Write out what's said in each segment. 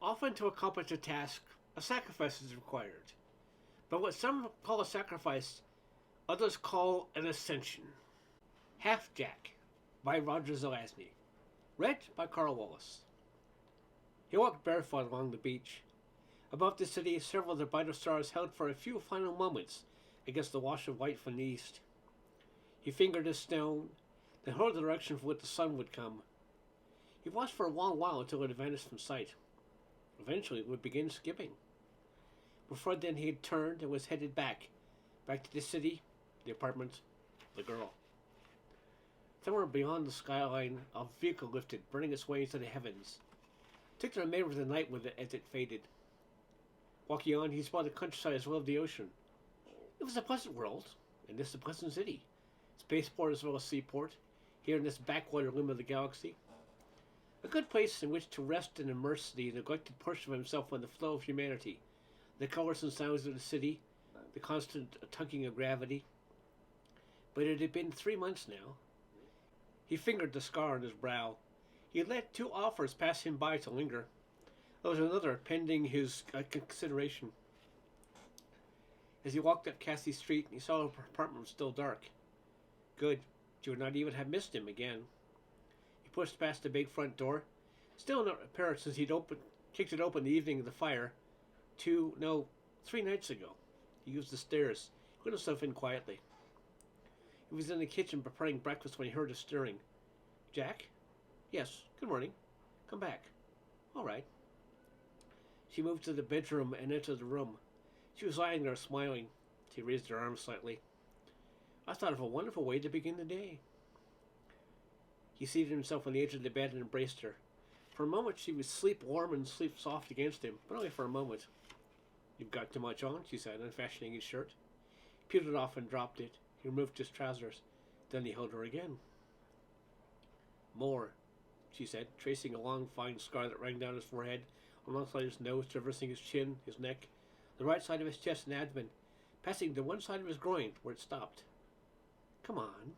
Often to accomplish a task, a sacrifice is required. But what some call a sacrifice, others call an ascension. Half-Jack by Roger Zelazny. Read by Karl. He walked barefoot along the beach. Above the city, several of the brighter stars held for a few final moments against the wash of white from the east. He fingered his stone, then hurled the direction for which the sun would come. He watched for a long while until it had vanished from sight. Eventually it would begin skipping. Before then he had turned and was headed back to the city, the apartment, the girl. Somewhere beyond the skyline, a vehicle lifted, burning its way into the heavens. Took the remainder of the night with it as it faded. Walking on, he saw the countryside as well as the ocean. It was a pleasant world, and this a pleasant city. Spaceport as well as seaport, here in this backwater limb of the galaxy. A good place in which to rest and immerse the neglected portion of himself in the flow of humanity, the colors and sounds of the city, the constant tugging of gravity. But it had been 3 months now. He fingered the scar on his brow. He had let 2 offers pass him by to linger. There was another pending his consideration. As he walked up Cassie Street, he saw her apartment was still dark. Good. She would not even have missed him again. He pushed past the big front door, still not repaired since he'd kicked it open the evening of the fire, 3 nights ago. He used the stairs, let himself in quietly. He was in the kitchen preparing breakfast when he heard a stirring. Jack? Yes, good morning. Come back. All right. She moved to the bedroom and entered the room. She was lying there smiling. She raised her arms slightly. I thought of a wonderful way to begin the day. He seated himself on the edge of the bed and embraced her. For a moment she would sleep warm and sleep soft against him, but only for a moment. You've got too much on, she said, unfastening his shirt. He peeled it off and dropped it. He removed his trousers. Then he held her again. More, she said, tracing a long, fine scar that ran down his forehead, alongside his nose, traversing his chin, his neck, the right side of his chest and abdomen, passing to one side of his groin, where it stopped. Come on.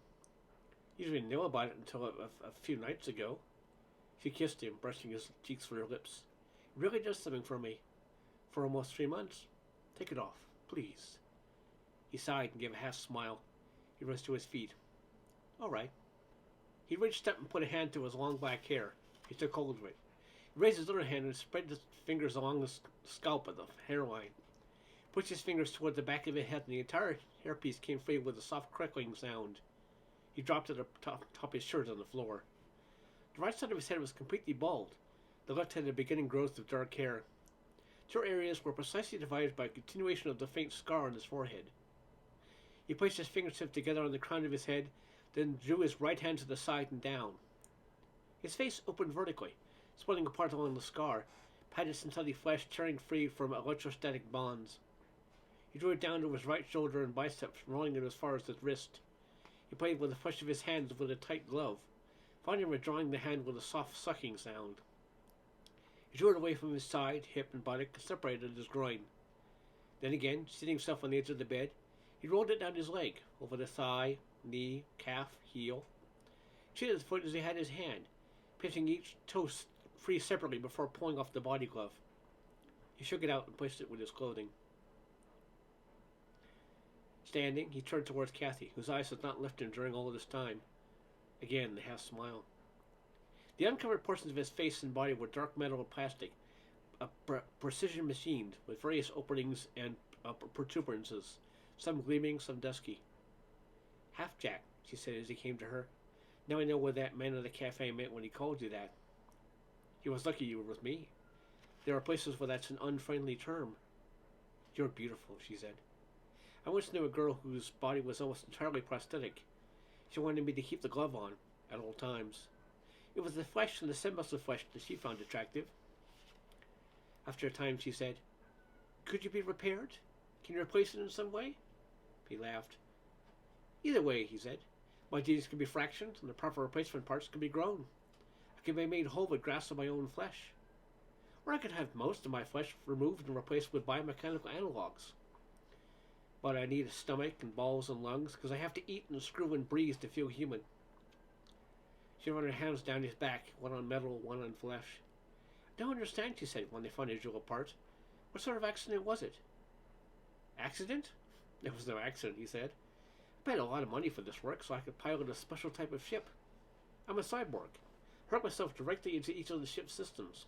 You didn't know about it until a few nights ago. She kissed him, brushing his cheeks with her lips. It really does something for me. For almost 3 months. Take it off, please. He sighed and gave a half smile. He rose to his feet. All right. He reached up and put a hand to his long black hair. He took hold of it. He raised his other hand and spread his fingers along the scalp of the hairline. Pushed his fingers toward the back of his head, and the entire hairpiece came free with a soft crackling sound. He dropped it top of his shirt on the floor. The right side of his head was completely bald. The left had a beginning growth of dark hair. 2 areas were precisely divided by a continuation of the faint scar on his forehead. He placed his fingertips together on the crown of his head, then drew his right hand to the side and down. His face opened vertically, splitting apart along the scar, padded synthetic flesh tearing free from electrostatic bonds. He drew it down to his right shoulder and biceps, rolling it as far as his wrist. He played with the flesh of his hands with a tight glove, finally withdrawing the hand with a soft sucking sound. He drew it away from his side, hip, and buttock, and separated his groin. Then again, seating himself on the edge of the bed, he rolled it down his leg, over the thigh, knee, calf, heel. Treated the foot as he had his hand, pinching each toe free separately before pulling off the body glove. He shook it out and placed it with his clothing. Standing, he turned towards Kathy, whose eyes had not left him during all this time. Again, the half smile. The uncovered portions of his face and body were dark metal and plastic, precision machined, with various openings and protuberances, some gleaming, some dusky. Half-Jack, she said as he came to her. Now I know what that man at the cafe meant when he called you that. He was lucky you were with me. There are places where that's an unfriendly term. You're beautiful, she said. I once knew a girl whose body was almost entirely prosthetic. She wanted me to keep the glove on, at all times. It was the flesh and the semblance of flesh that she found attractive. After a time, she said, Could you be repaired? Can you replace it in some way? He laughed. Either way, he said. My genes can be fractioned, and the proper replacement parts can be grown. I can be made whole with grafts of my own flesh. Or I could have most of my flesh removed and replaced with biomechanical analogs. But I need a stomach and balls and lungs, because I have to eat and screw and breathe to feel human. She ran her hands down his back, one on metal, one on flesh. Don't understand, she said when they finally drew apart. What sort of accident was it? Accident? There was no accident, he said. I paid a lot of money for this work so I could pilot a special type of ship. I'm a cyborg. I hooked myself directly into each of the ship's systems.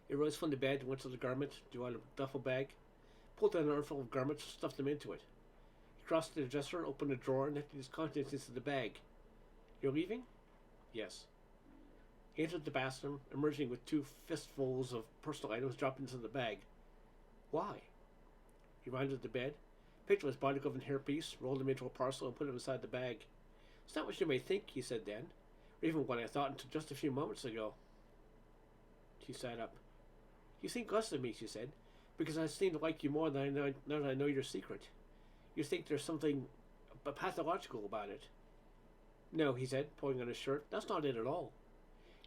He rose from the bed, went to the garment, drew out a duffel bag, pulled out an armful of garments, stuffed them into it. He crossed to the dresser, opened a drawer, and emptied his contents into the bag. You're leaving? Yes. He entered the bathroom, emerging with 2 fistfuls of personal items dropped into the bag. Why? He rounded the bed, picked up his body glove and hairpiece, rolled them into a parcel, and put them inside the bag. It's not what you may think, he said then, or even what I thought until just a few moments ago. She sat up. You think less of me, she said, because I seem to like you more than now that I know your secret. You think there's something pathological about it. No, he said, pulling on his shirt. That's not it at all.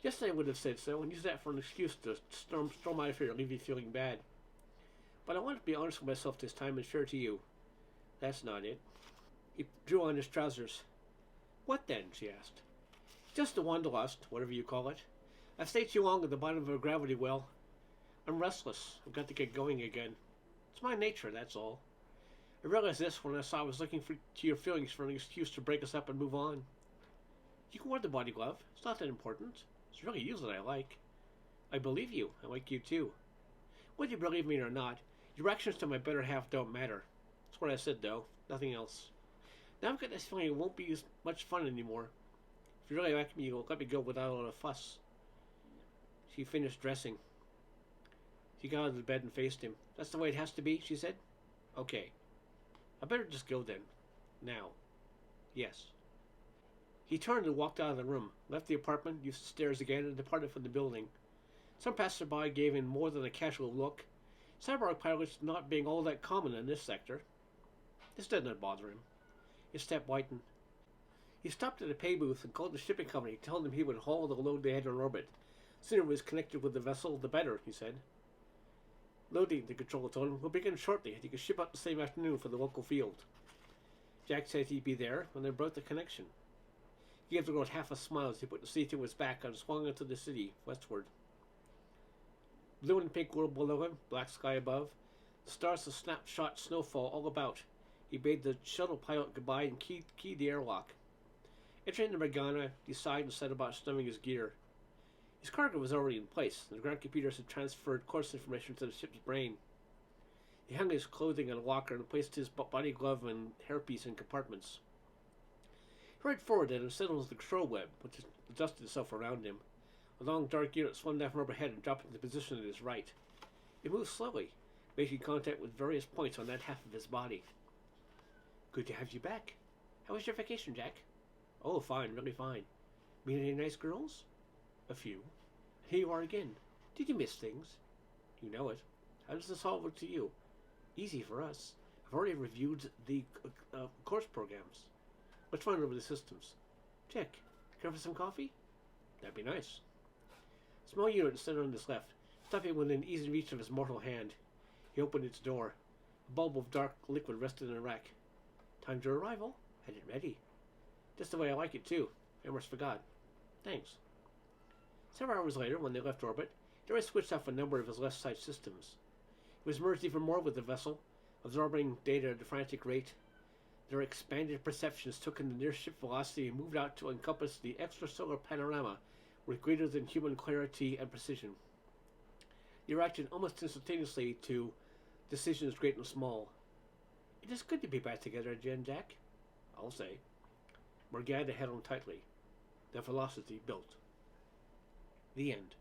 Yesterday I would have said so, and used that for an excuse to storm out of here and leave you feeling bad. But I want to be honest with myself this time and fair to you. That's not it. He drew on his trousers. What then? She asked. Just a wanderlust, whatever you call it. I've stayed too long at the bottom of a gravity well. I'm restless. I've got to get going again. It's my nature, that's all. I realized this when I saw I was looking to your feelings for an excuse to break us up and move on. You can wear the body glove. It's not that important. It's really you that I like. I believe you. I like you too. Whether you believe me or not, your actions to my better half don't matter. That's what I said, though. Nothing else. Now I've got this feeling it won't be as much fun anymore. If you really like me, you'll let me go without a lot of fuss. She finished dressing. She got out of the bed and faced him. That's the way it has to be, she said. Okay. I better just go then. Now. Yes. He turned and walked out of the room, left the apartment, used the stairs again, and departed from the building. Some passerby gave him more than a casual look. Cyborg pilots not being all that common in this sector. This did not bother him. His step whitened. He stopped at a pay booth and called the shipping company, telling them he would haul the load they had on orbit. The sooner it was connected with the vessel, the better, he said. Loading, the controller told him, will begin shortly, and he could ship out the same afternoon for the local field. Jack said he'd be there when they broke the connection. He gave the girl half a smile as he put the seat to his back and swung into the city, westward. Blue and pink world below him, black sky above, the stars of snapshot snowfall all about. He bade the shuttle pilot goodbye and keyed the airlock. Entering the Morgana, he sighed and set about stowing his gear. His cargo was already in place, and the ground computers had transferred course information to the ship's brain. He hung his clothing in a locker and placed his body glove and hairpiece in compartments. He hurried forward and settled into the control web, which adjusted itself around him. A long dark unit swung down from overhead and dropped into position at his right. It moved slowly, making contact with various points on that half of his body. Good to have you back. How was your vacation, Jack? Oh, fine, really fine. Meet any nice girls? A few. Here you are again. Did you miss things? You know it. How does this all look to you? Easy for us. I've already reviewed the course programs. Let's run over the systems. Check. Care for some coffee? That'd be nice. Small unit stood on his left, stopping within easy reach of his mortal hand. He opened its door. A bulb of dark liquid rested in a rack. Timed your arrival. Had it ready. Just the way I like it, too. I almost forgot. Thanks. Several hours later, when they left orbit, Jerry switched off a number of his left side systems. He was merged even more with the vessel, absorbing data at a frantic rate. Their expanded perceptions took in the near-ship velocity and moved out to encompass the extrasolar panorama with greater than human clarity and precision. They reacted almost instantaneously to decisions great and small. It is good to be back together again, Jack. I'll say. Morgana held him tightly. The velocity built. The end.